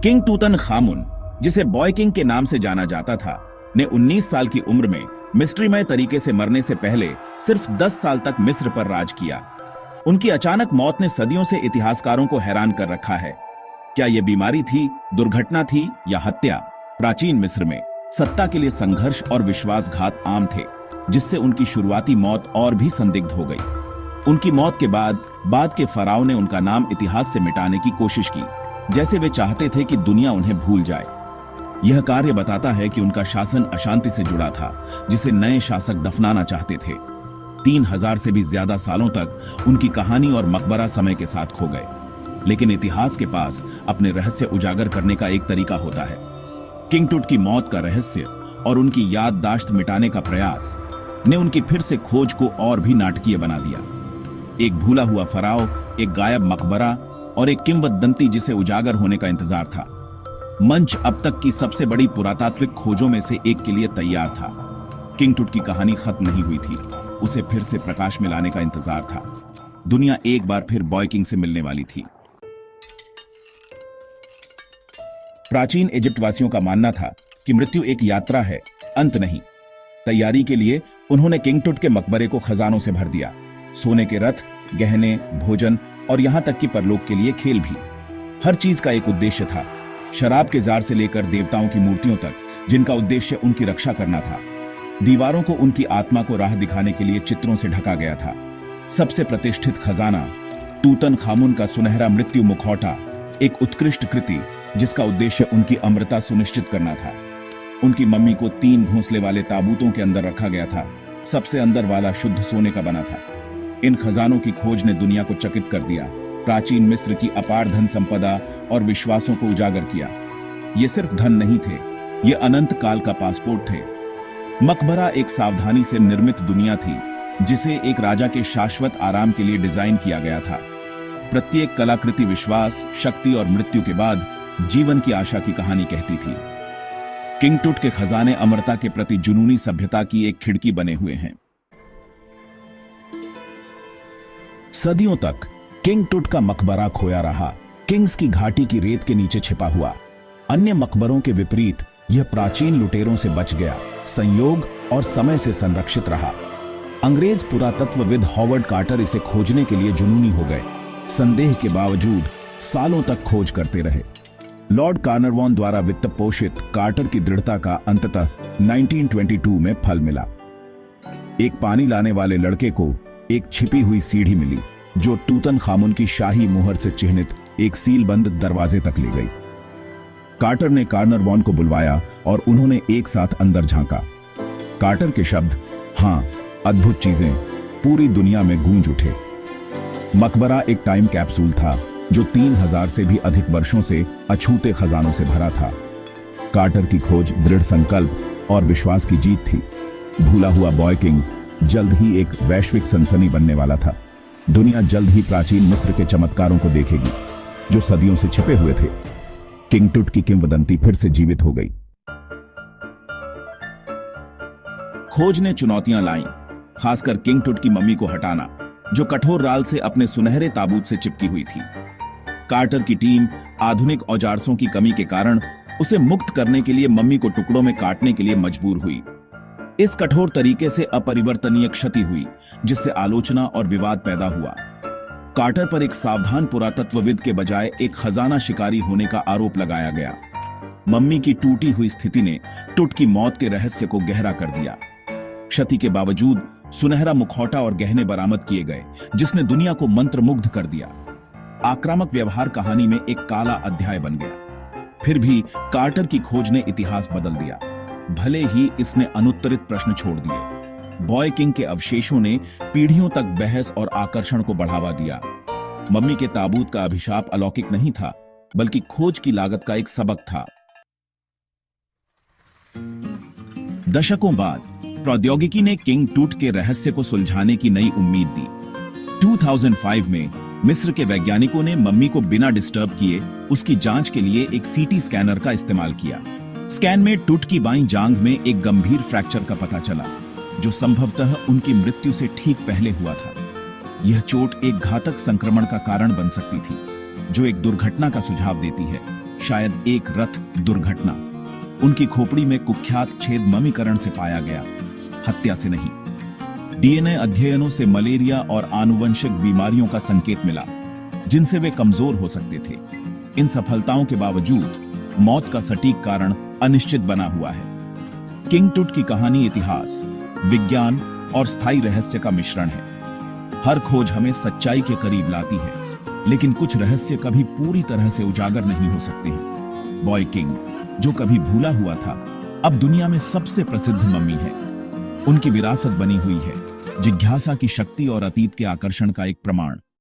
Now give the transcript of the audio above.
King Tutankhamun, जिसे boy king के नाम से जाना जाता था, ने 19 साल की उम्र में मिस्ट्रीमय तरीके से मरने से पहले सिर्फ 10 साल तक मिस्र पर राज किया। उनकी अचानक मौत ने सदियों से इतिहासकारों को हैरान कर रखा है। क्या यह बीमारी थी, दुर्घटना थी या हत्या? प्राचीन मिस्र में सत्ता के लिए संघर्ष और विश्वासघात आम थे, जिससे उनकी शुरुआती मौत और भी संदिग्ध हो गई। उनकी मौत के बाद के फराओं ने उनका नाम इतिहास से मिटाने की कोशिश की, जैसे वे चाहते थे कि दुनिया उन्हें भूल जाए। यह कार्य बताता है कि उनका शासन अशांति से जुड़ा था, जिसे नए शासक दफनाना चाहते थे। 3000 से भी ज्यादा सालों तक उनकी कहानी और मकबरा समय के साथ खो गए, लेकिन इतिहास के पास अपने रहस्य उजागर करने का एक तरीका होता है। किंग टुट की मौत का रहस्य और उनकी याददाश्त मिटाने का प्रयास ने उनकी फिर से खोज को और भी नाटकीय बना दिया। एक भूला हुआ फराओ, एक गायब मकबरा और एक किंवदंती जिसे उजागर होने का इंतजार था। मंच अब तक की सबसे बड़ी पुरातात्विक खोजों में से एक के लिए तैयार था। किंग टुट की कहानी खत्म नहीं हुई थी, उसे फिर से प्रकाश में लाने का इंतजार था। दुनिया एक बार फिर बॉय किंग से मिलने वाली थी। प्राचीन इजिप्ट वासियों का मानना था कि मृत्यु एक यात्रा है, अंत नहीं। तैयारी के लिए उन्होंने किंग टुट के मकबरे को खजानों से भर दिया। सोने के रथ, गहने, भोजन और यहां तक कि परलोक के लिए खेल भी। हर चीज का एक उद्देश्य था, शराब के जार से लेकर देवताओं की मूर्तियों तक, जिनका उद्देश्य उनकी रक्षा करना था। दीवारों को उनकी आत्मा को राह दिखाने के लिए चित्रों से ढका गया था। सबसे प्रतिष्ठित खजाना, तूतनखामुन का सुनहरा मृत्यु मुखौटा, एक उत्कृष्ट कृति जिसका उद्देश्य उनकी अमरता सुनिश्चित करना था। उनकी मम्मी को 3 घोंसले वाले ताबूतों के अंदर रखा गया था। सबसे अंदर वाला शुद्ध सोने का बना था। इन खजानों की खोज ने दुनिया को चकित कर दिया, प्राचीन मिस्र की अपार धन संपदा और विश्वासों को उजागर किया। ये सिर्फ धन नहीं थे, ये अनंत काल का पासपोर्ट थे। मकबरा एक सावधानी से निर्मित दुनिया थी, जिसे एक राजा के शाश्वत आराम के लिए डिजाइन किया गया था। प्रत्येक कलाकृति विश्वास, शक्ति और मृत्यु के बाद जीवन की आशा की कहानी कहती थी। किंग टुट के खजाने अमरता के प्रति जुनूनी सभ्यता की एक खिड़की बने हुए हैं। सदियों तक किंग टुट का मकबरा खोया रहा, किंग्स की घाटी की रेत के नीचे छिपा हुआ। अन्य मकबरों के विपरीत यह प्राचीन लुटेरों से बच गया, संयोग और समय से संरक्षित रहा। अंग्रेज पुरातत्वविद हॉवर्ड कार्टर इसे खोजने के लिए जुनूनी हो गए। संदेह के बावजूद सालों तक खोज करते रहे। लॉर्ड कार्नरवॉन द्वारा वित्त पोषित कार्टर की दृढ़ता का अंततः 1922 में फल मिला। एक पानी लाने वाले लड़के को एक छिपी हुई सीढ़ी मिली, जो तूतनखामुन की शाही मुहर से चिह्नित एक सीलबंद दरवाजे तक ले गई। कार्टर ने कार्नरवॉन को बुलवाया और उन्होंने एक साथ अंदर झांका। कार्टर के शब्द, हां, अद्भुत चीजें, पूरी दुनिया में गूंज उठे। मकबरा एक टाइम कैप्सूल था जो 3000 से भी अधिक वर्षों से अछूते खजानों से भरा था। कार्टर की खोज दृढ़ संकल्प और विश्वास की जीत थी। भूला हुआ बॉय किंग जल्द ही एक वैश्विक सनसनी बनने वाला था। दुनिया जल्द ही प्राचीन मिस्र के चमत्कारों को देखेगी, जो सदियों से छिपे हुए थे। किंग टुट की किंवदंती फिर से जीवित हो गई। खोज ने चुनौतियां लाईं, खासकर किंग टुट की मम्मी को हटाना, जो कठोर राल से अपने सुनहरे ताबूत से चिपकी हुई थी। कार्टर की टीम आधुनिक औजारों की कमी के कारण उसे मुक्त करने के लिए मम्मी को टुकड़ों में काटने के लिए मजबूर हुई। इस कठोर तरीके से अपरिवर्तनीय क्षति हुई, जिससे आलोचना और विवाद पैदा हुआ। कार्टर पर एक सावधान पुरातत्वविद के बजाय एक खजाना शिकारी होने का आरोप लगाया गया। मम्मी की टूटी हुई स्थिति ने टुट की मौत के रहस्य को गहरा कर दिया। क्षति के बावजूद सुनहरा मुखौटा और गहने बरामद किए गए, जिसने दुनिया को मंत्रमुग्ध कर दिया। आक्रामक व्यवहार कहानी में एक काला अध्याय बन गया। फिर भी कार्टर की खोज ने इतिहास बदल दिया, भले ही इसने अनुत्तरित प्रश्न छोड़ दिए। बॉय किंग के अवशेषों ने पीढ़ियों तक बहस और आकर्षण को बढ़ावा दिया। मम्मी के ताबूत का अभिशाप अलौकिक नहीं था, बल्कि खोज की लागत का एक सबक था। दशकों बाद प्रौद्योगिकी ने किंग टुट के रहस्य को सुलझाने की नई उम्मीद दी। 2005 में मिस्र के वैज्ञानिकों ने मम्मी को बिना डिस्टर्ब किए उसकी जांच के लिए एक सीटी स्कैनर का इस्तेमाल किया। स्कैन में टुट की बाईं जांघ में एक गंभीर फ्रैक्चर का पता चला, जो संभवतः उनकी मृत्यु से ठीक पहले हुआ था। यह चोट एक घातक संक्रमण का कारण बन सकती थी, जो एक दुर्घटना का सुझाव देती है। शायद एक रथ दुर्घटना। उनकी खोपड़ी में कुख्यात छेद ममीकरण से पाया गया, हत्या से नहीं। डीएनए अध्ययनों से मलेरिया और आनुवंशिक बीमारियों का संकेत मिला, जिनसे वे कमजोर हो सकते थे। इन सफलताओं के बावजूद मौत का सटीक कारण अनिश्चित बना हुआ है। किंग टूट की कहानी इतिहास, विज्ञान और स्थायी रहस्य का मिश्रण है। हर खोज हमें सच्चाई के करीब लाती है, लेकिन कुछ रहस्य कभी पूरी तरह से उजागर नहीं हो सकते हैं। बॉय किंग, जो कभी भूला हुआ था, अब दुनिया में सबसे प्रसिद्ध मम्मी है। उनकी विरासत बनी हुई है जिज्ञासा की शक्ति और अतीत के आकर्षण का एक प्रमाण।